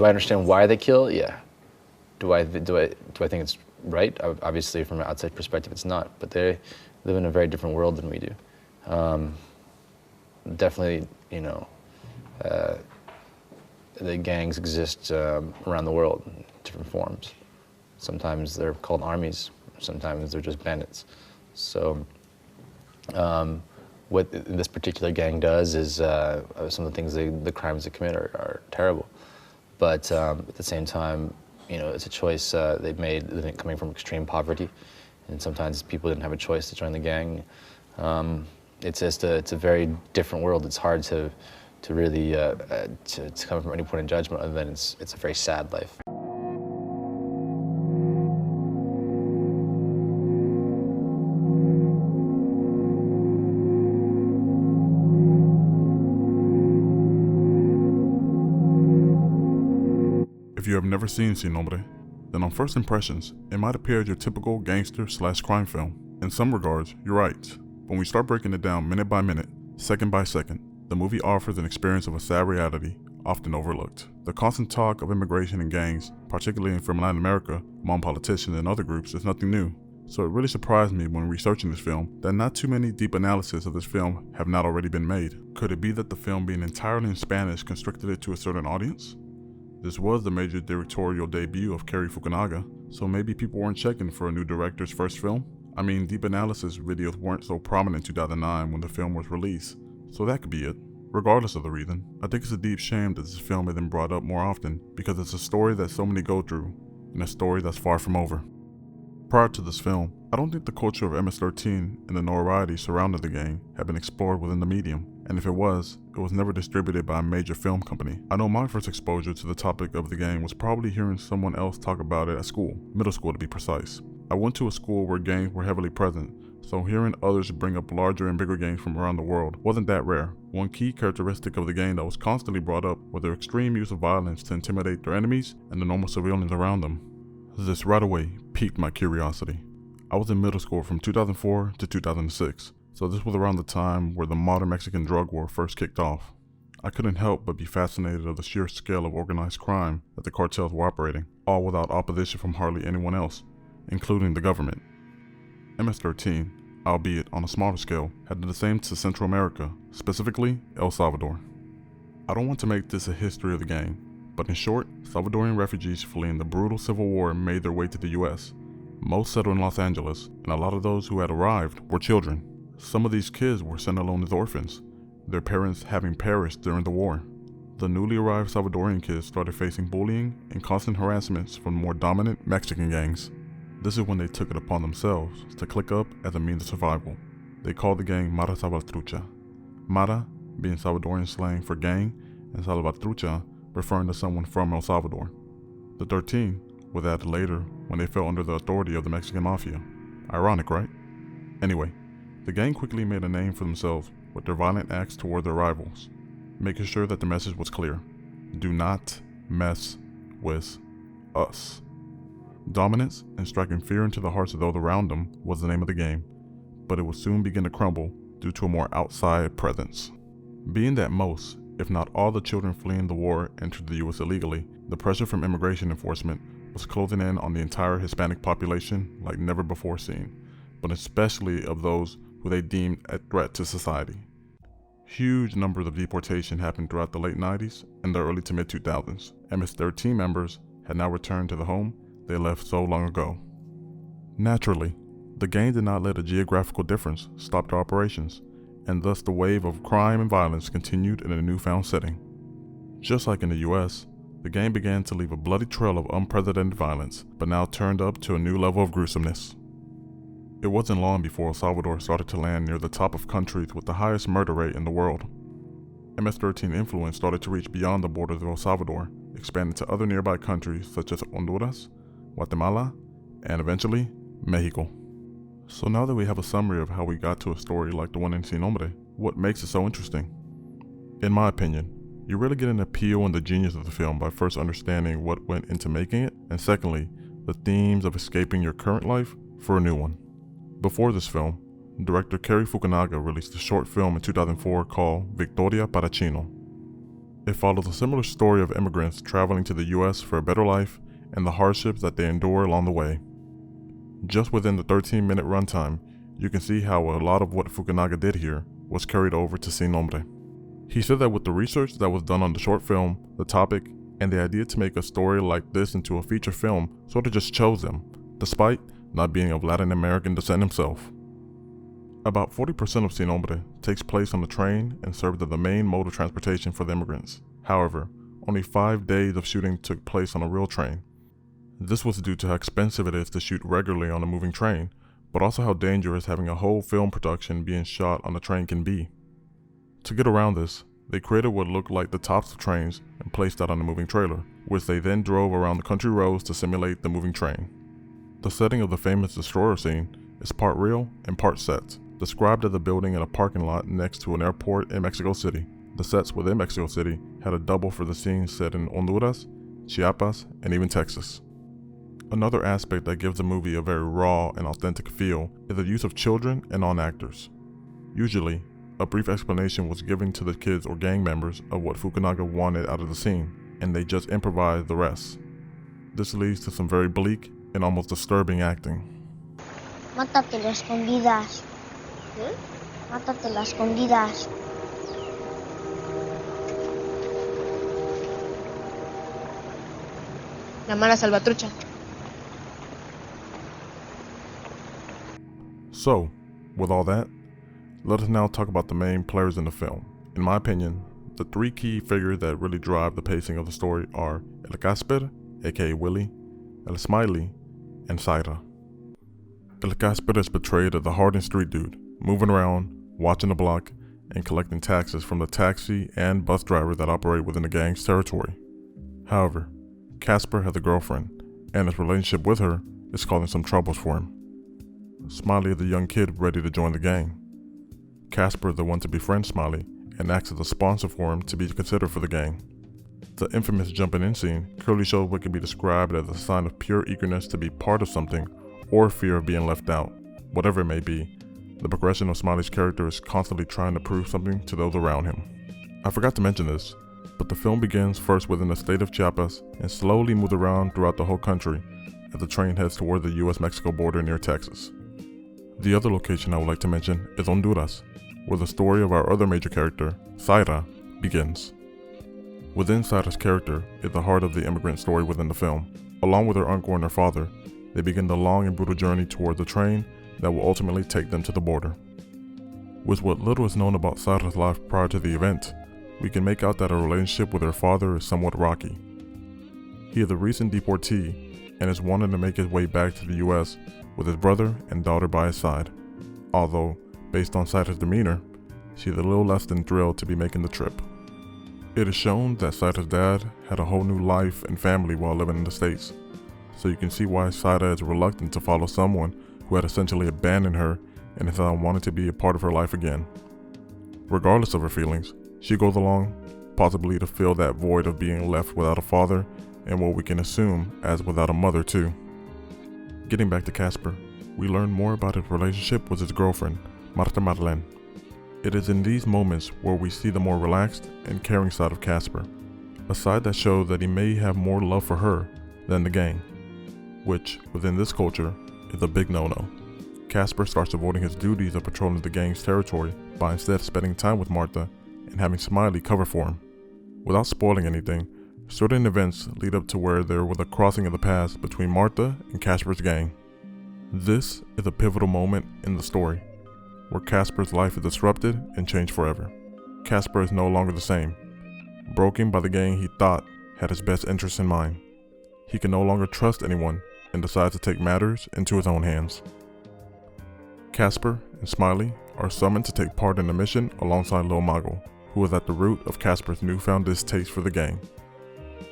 Do I understand why they kill? Yeah. Do I think it's right? Obviously, from an outside perspective, it's not. But they live in a very different world than we do. Definitely, the gangs exist around the world in different forms. Sometimes they're called armies. Sometimes they're just bandits. So what this particular gang does is some of the things, the crimes they commit are terrible. But at the same time, it's a choice they've made coming from extreme poverty. And sometimes people didn't have a choice to join the gang. It's a very different world. It's hard to really to come from any point of judgment other than it's a very sad life. If you have never seen Sin Nombre, then on first impressions, it might appear as your typical gangster/crime film. In some regards, you're right. When we start breaking it down minute by minute, second by second, the movie offers an experience of a sad reality, often overlooked. The constant talk of immigration and gangs, particularly from Latin America, among politicians and other groups, is nothing new. So it really surprised me when researching this film that not too many deep analyses of this film have not already been made. Could it be that the film being entirely in Spanish constricted it to a certain audience? This was the major directorial debut of Cary Fukunaga, so maybe people weren't checking for a new director's first film? I mean, deep analysis videos weren't so prominent in 2009 when the film was released, so that could be it. Regardless of the reason, I think it's a deep shame that this film isn't brought up more often, because it's a story that so many go through, and a story that's far from over. Prior to this film, I don't think the culture of MS-13 and the notoriety surrounding the gang had been explored within the medium, and if it was never distributed by a major film company. I know my first exposure to the topic of the gang was probably hearing someone else talk about it at school, middle school to be precise. I went to a school where gangs were heavily present, so hearing others bring up larger and bigger gangs from around the world wasn't that rare. One key characteristic of the gang that was constantly brought up was their extreme use of violence to intimidate their enemies and the normal civilians around them. This right away piqued my curiosity. I was in middle school from 2004 to 2006, so this was around the time where the modern Mexican drug war first kicked off. I couldn't help but be fascinated of the sheer scale of organized crime that the cartels were operating, all without opposition from hardly anyone else, including the government. MS-13, albeit on a smaller scale, had done the same to Central America, specifically El Salvador. I don't want to make this a history of the gang, but in short, Salvadorian refugees fleeing the brutal civil war made their way to the US. Most settled in Los Angeles, and a lot of those who had arrived were children. Some of these kids were sent alone as orphans, their parents having perished during the war. The newly arrived Salvadorian kids started facing bullying and constant harassments from more dominant Mexican gangs. This is when they took it upon themselves to click up as a means of survival. They called the gang Mara Salvatrucha. Mara being Salvadorian slang for gang, and Salvatrucha referring to someone from El Salvador. The 13 was added later when they fell under the authority of the Mexican Mafia. Ironic, right? Anyway, the gang quickly made a name for themselves with their violent acts toward their rivals, making sure that the message was clear. Do not mess with us. Dominance and striking fear into the hearts of those around them was the name of the game, but it would soon begin to crumble due to a more outside presence. Being that most, if not all the children fleeing the war entered the US illegally, the pressure from immigration enforcement was closing in on the entire Hispanic population like never before seen, but especially of those who they deemed a threat to society. Huge numbers of deportation happened throughout the late 90s and the early to mid 2000s. MS-13 members had now returned to the home they left so long ago. Naturally, the gang did not let a geographical difference stop their operations, and thus the wave of crime and violence continued in a newfound setting. Just like in the US, the gang began to leave a bloody trail of unprecedented violence, but now turned up to a new level of gruesomeness. It wasn't long before El Salvador started to land near the top of countries with the highest murder rate in the world. MS-13 influence started to reach beyond the borders of El Salvador, expanding to other nearby countries such as Honduras, Guatemala, and eventually, Mexico. So now that we have a summary of how we got to a story like the one in Sin Nombre, what makes it so interesting? In my opinion, you really get an appeal and the genius of the film by first understanding what went into making it, and secondly, the themes of escaping your current life for a new one. Before this film, director Cary Fukunaga released a short film in 2004 called Victoria para Chino. It follows a similar story of immigrants traveling to the US for a better life and the hardships that they endure along the way. Just within the 13-minute runtime, you can see how a lot of what Fukunaga did here was carried over to Sin Nombre. He said that with the research that was done on the short film, the topic, and the idea to make a story like this into a feature film sort of just chose him, despite not being of Latin American descent himself. About 40% of Sin Nombre takes place on the train and served as the main mode of transportation for the immigrants. However, only 5 days of shooting took place on a real train. This was due to how expensive it is to shoot regularly on a moving train, but also how dangerous having a whole film production being shot on a train can be. To get around this, they created what looked like the tops of trains and placed that on a moving trailer, which they then drove around the country roads to simulate the moving train. The setting of the famous destroyer scene is part real and part sets, described as a building in a parking lot next to an airport in Mexico City. The sets within Mexico City had a double for the scenes set in Honduras, Chiapas, and even Texas. Another aspect that gives the movie a very raw and authentic feel is the use of children and non-actors. Usually, a brief explanation was given to the kids or gang members of what Fukunaga wanted out of the scene, and they just improvised the rest. This leads to some very bleak and almost disturbing acting. Mátatelo a escondidas. Mátatelo a escondidas. La mala salvatrucha. So, with all that, let us now talk about the main players in the film. In my opinion, the three key figures that really drive the pacing of the story are El Casper, aka Willie, El Smiley, and Saira. El Casper is portrayed as the hardened street dude, moving around, watching the block, and collecting taxes from the taxi and bus driver that operate within the gang's territory. However, Casper has a girlfriend, and his relationship with her is causing some troubles for him. Smiley is a young kid ready to join the gang. Casper is the one to befriend Smiley and acts as a sponsor for him to be considered for the gang. The infamous jumping in scene clearly shows what can be described as a sign of pure eagerness to be part of something or fear of being left out. Whatever it may be, the progression of Smiley's character is constantly trying to prove something to those around him. I forgot to mention this, but the film begins first within the state of Chiapas and slowly moves around throughout the whole country as the train heads toward the US-Mexico border near Texas. The other location I would like to mention is Honduras, where the story of our other major character, Saira, begins. Within Saira's character is the heart of the immigrant story within the film. Along with her uncle and her father, they begin the long and brutal journey towards the train that will ultimately take them to the border. With what little is known about Saira's life prior to the event, we can make out that her relationship with her father is somewhat rocky. He is a recent deportee and is wanting to make his way back to the US with his brother and daughter by his side. Although, based on Saira's demeanor, she is a little less than thrilled to be making the trip. It is shown that Saira's dad had a whole new life and family while living in the States, so you can see why Saira is reluctant to follow someone who had essentially abandoned her and is now wanting to be a part of her life again. Regardless of her feelings, she goes along, possibly to fill that void of being left without a father and what we can assume as without a mother too. Getting back to Casper, we learn more about his relationship with his girlfriend, Marta Marlene. It is in these moments where we see the more relaxed and caring side of Casper, a side that shows that he may have more love for her than the gang, which, within this culture, is a big no-no. Casper starts avoiding his duties of patrolling the gang's territory by instead spending time with Marta and having Smiley cover for him. Without spoiling anything, certain events lead up to where there was a crossing of the paths between Marta and Casper's gang. This is a pivotal moment in the story, where Casper's life is disrupted and changed forever. Casper is no longer the same, broken by the gang he thought had his best interests in mind. He can no longer trust anyone and decides to take matters into his own hands. Casper and Smiley are summoned to take part in a mission alongside Lil Mago, who is at the root of Casper's newfound distaste for the gang.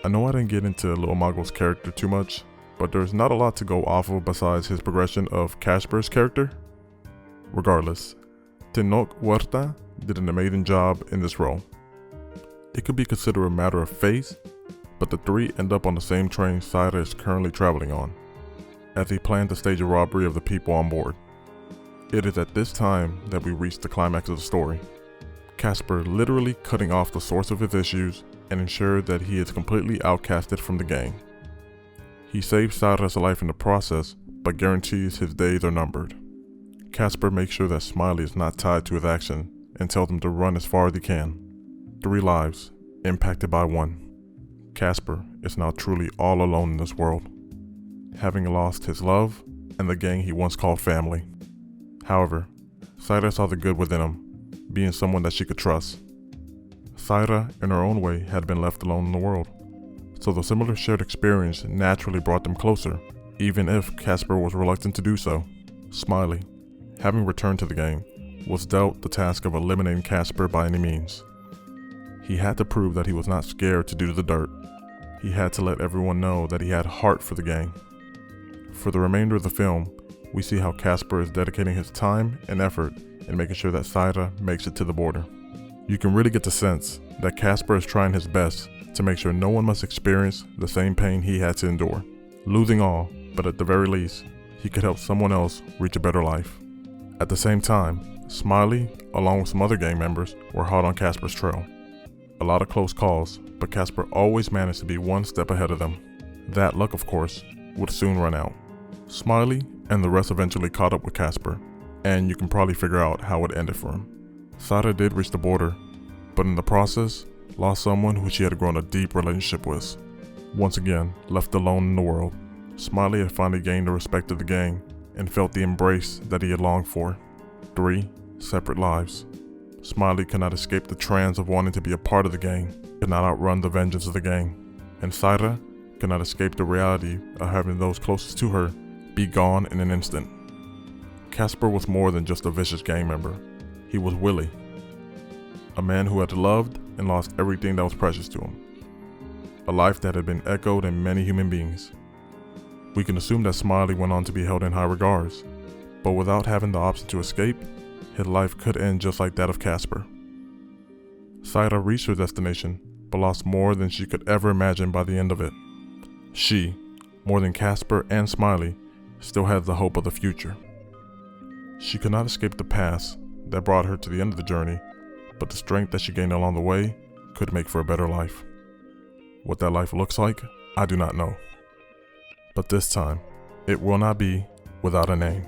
I know I didn't get into Lil Mago's character too much, but there's not a lot to go off of besides his progression of Casper's character. Regardless, Tenoch Huerta did an amazing job in this role. It could be considered a matter of fate, but the three end up on the same train Saira is currently traveling on, as he planned to stage a robbery of the people on board. It is at this time that we reach the climax of the story. Casper literally cutting off the source of his issues and ensure that he is completely outcasted from the gang. He saves Sara's life in the process, but guarantees his days are numbered. Casper makes sure that Smiley is not tied to his action and tells him to run as far as he can. 3 lives, impacted by 1. Casper is now truly all alone in this world, having lost his love and the gang he once called family. However, Saira saw the good within him, being someone that she could trust. Saira, in her own way, had been left alone in the world, so the similar shared experience naturally brought them closer, even if Casper was reluctant to do so. Smiley, having returned to the gang, was dealt the task of eliminating Casper by any means. He had to prove that he was not scared to do the dirt. He had to let everyone know that he had heart for the gang. For the remainder of the film, we see how Casper is dedicating his time and effort in making sure that Saira makes it to the border. You can really get the sense that Casper is trying his best to make sure no one must experience the same pain he had to endure, losing all, but at the very least, he could help someone else reach a better life. At the same time, Smiley, along with some other gang members, were hot on Casper's trail. A lot of close calls, but Casper always managed to be one step ahead of them. That luck, of course, would soon run out. Smiley and the rest eventually caught up with Casper, and you can probably figure out how it ended for him. Saira did reach the border, but in the process, lost someone who she had grown a deep relationship with. Once again, left alone in the world, Smiley had finally gained the respect of the gang and felt the embrace that he had longed for. 3 separate lives. Smiley could not escape the trance of wanting to be a part of the gang, could not outrun the vengeance of the gang, and Saira could not escape the reality of having those closest to her be gone in an instant. Casper was more than just a vicious gang member. He was Willie, a man who had loved and lost everything that was precious to him. A life that had been echoed in many human beings. We can assume that Smiley went on to be held in high regards, but without having the option to escape, his life could end just like that of Casper. Saira reached her destination, but lost more than she could ever imagine by the end of it. She, more than Casper and Smiley, still had the hope of the future. She could not escape the past that brought her to the end of the journey, but the strength that she gained along the way could make for a better life. What that life looks like, I do not know. But this time, it will not be without a name.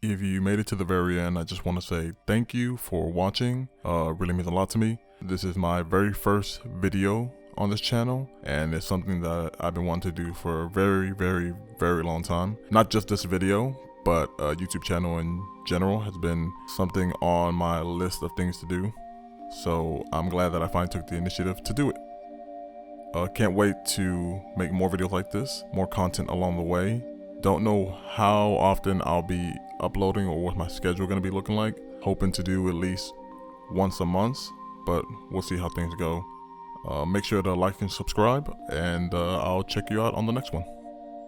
If you made it to the very end, I just want to say thank you for watching. Really means a lot to me. This is my very first video on this channel, and it's something that I've been wanting to do for a very, very, very long time. Not just this video, but a YouTube channel in general has been something on my list of things to do. So I'm glad that I finally took the initiative to do it. Can't wait to make more videos like this, more content along the way. Don't know how often I'll be uploading or what my schedule going to be looking like. Hoping to do at least once a month, but we'll see how things go. Make sure to like and subscribe, and I'll check you out on the next one.